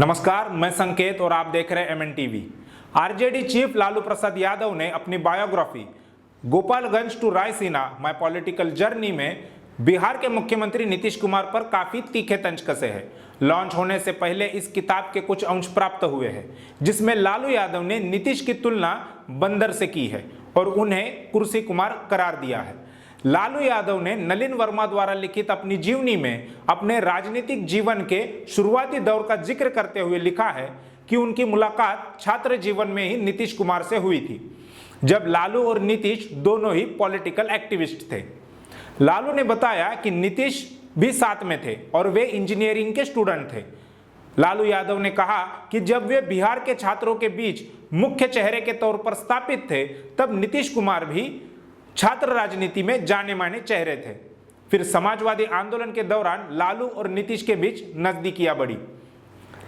नमस्कार, मैं संकेत और आप देख रहे हैं MN TV. RJD chief Lalu Prasad Yadav ने अपनी biography Gopalganj to Raisina my political journey में बिहार के मुख्यमंत्री नीतीश कुमार पर काफी तीखे तंज कसे हैं। लॉन्च होने से पहले इस किताब के कुछ अंश प्राप्त हुए हैं, जिसमें लालू यादव ने नीतीश की तुलना बंदर से की है और उन्हें कुर्सी कुमार करार दिया है। लालू यादव ने नलिन वर्मा द्वारा लिखित अपनी जीवनी में अपने राजनीतिक जीवन के शुरुआती दौर का जिक्र करते हुए लिखा है कि उनकी मुलाकात छात्र जीवन में ही नीतीश कुमार से हुई थी, जब लालू और नीतीश दोनों ही पॉलिटिकल एक्टिविस्ट थे। लालू ने बताया कि नीतीश भी साथ में थे और वे इंजीनियरिंग के स्टूडेंट थे। लालू यादव ने कहा कि जब वे बिहार के छात्रों के बीच मुख्य चेहरे के तौर पर स्थापित थे, तब नीतीश कुमार भी छात्र राजनीति में जाने माने चेहरे थे। फिर समाजवादी आंदोलन के दौरान लालू और नीतीश के बीच नजदीकियां बढ़ी।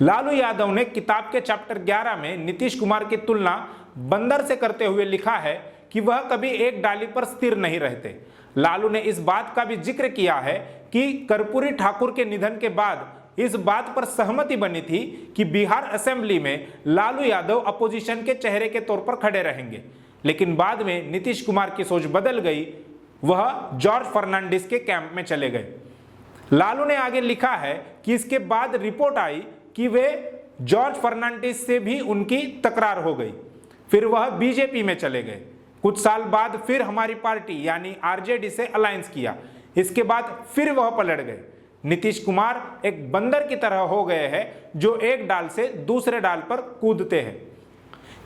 लालू यादव ने किताब के चैप्टर 11 में नीतीश कुमार की तुलना बंदर से करते हुए लिखा है कि वह कभी एक डाली पर स्थिर नहीं रहते। लालू ने इस बात का भी जिक्र किया है कि कर्पूरी ठाकुर के निधन के बाद इस बात पर सहमति बनी थी कि बिहार असेंबली में लालू यादव अपोजिशन के चेहरे के तौर पर खड़े रहेंगे, लेकिन बाद में नीतीश कुमार की सोच बदल गई, वह जॉर्ज फर्नांडिस के कैंप में चले गए। लालू ने आगे लिखा है कि इसके बाद रिपोर्ट आई कि वे जॉर्ज फर्नांडिस से भी उनकी तकरार हो गई, फिर वह बीजेपी में चले गए। कुछ साल बाद फिर हमारी पार्टी यानी आरजेडी से अलायंस किया, इसके बाद फिर वह पलट गए। नीतीश कुमार एक बंदर की तरह हो गए हैं जो एक डाल से दूसरे डाल पर कूदते हैं।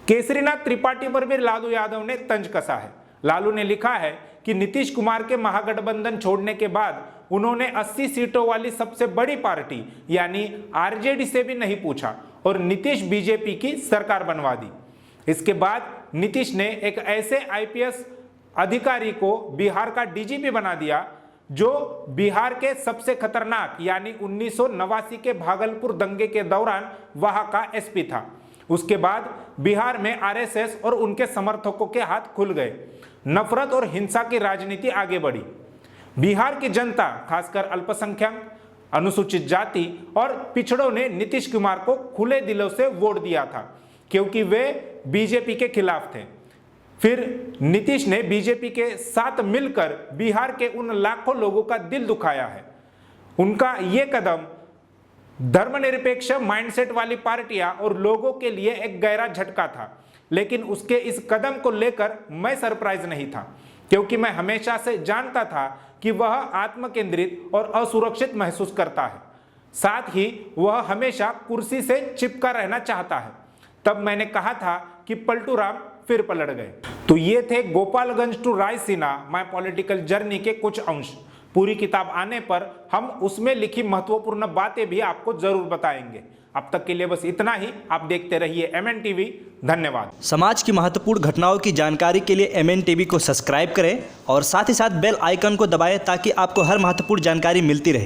केसरीनाथ त्रिपाठी पर भी लालू यादव ने तंज कसा है। लालू ने लिखा है कि नीतीश कुमार के महागठबंधन छोड़ने के बाद उन्होंने 80 सीटों वाली सबसे बड़ी पार्टी यानी आरजेडी से भी नहीं पूछा और नीतीश बीजेपी की सरकार बनवा दी। इसके बाद नीतीश ने एक ऐसे आईपीएस अधिकारी को बिहार का डीजीपी बना दिया जो बिहार के सबसे खतरनाक यानी 1989 के भागलपुर दंगे के दौरान वहां का एसपी था। उसके बाद बिहार में आरएसएस और उनके समर्थकों के हाथ खुल गए। नफरत और हिंसा की राजनीति आगे बढ़ी। बिहार की जनता, खासकर अल्पसंख्यक, अनुसूचित जाति और पिछड़ों ने नीतीश कुमार को खुले दिलों से वोट दिया था, क्योंकि वे बीजेपी के खिलाफ थे। फिर नीतीश ने बीजेपी के साथ मिलकर बिहार के उन लाखों लोगों का दिल दुखाया है। उनका ये कदम धर्मनिरपेक्ष माइंडसेट वाली पार्टियां और लोगों के लिए एक गहरा झटका था, लेकिन उसके इस कदम को लेकर मैं सरप्राइज नहीं था, क्योंकि मैं हमेशा से जानता था कि वह आत्मकेंद्रित और असुरक्षित महसूस करता है। साथ ही वह हमेशा कुर्सी से चिपका रहना चाहता है। तब मैंने कहा था कि पलटू राम फिर पलट गए। तो ये थे Gopalganj to Raisina my political journey के कुछ अंश। पूरी किताब आने पर हम उसमें लिखी महत्वपूर्ण बातें भी आपको जरूर बताएंगे। अब तक के लिए बस इतना ही। आप देखते रहिए MN टीवी। धन्यवाद। समाज की महत्वपूर्ण घटनाओं की जानकारी के लिए MN टीवी को सब्सक्राइब करें और साथ ही साथ बेल आइकन को दबाएं ताकि आपको हर महत्वपूर्ण जानकारी मिलती रहे।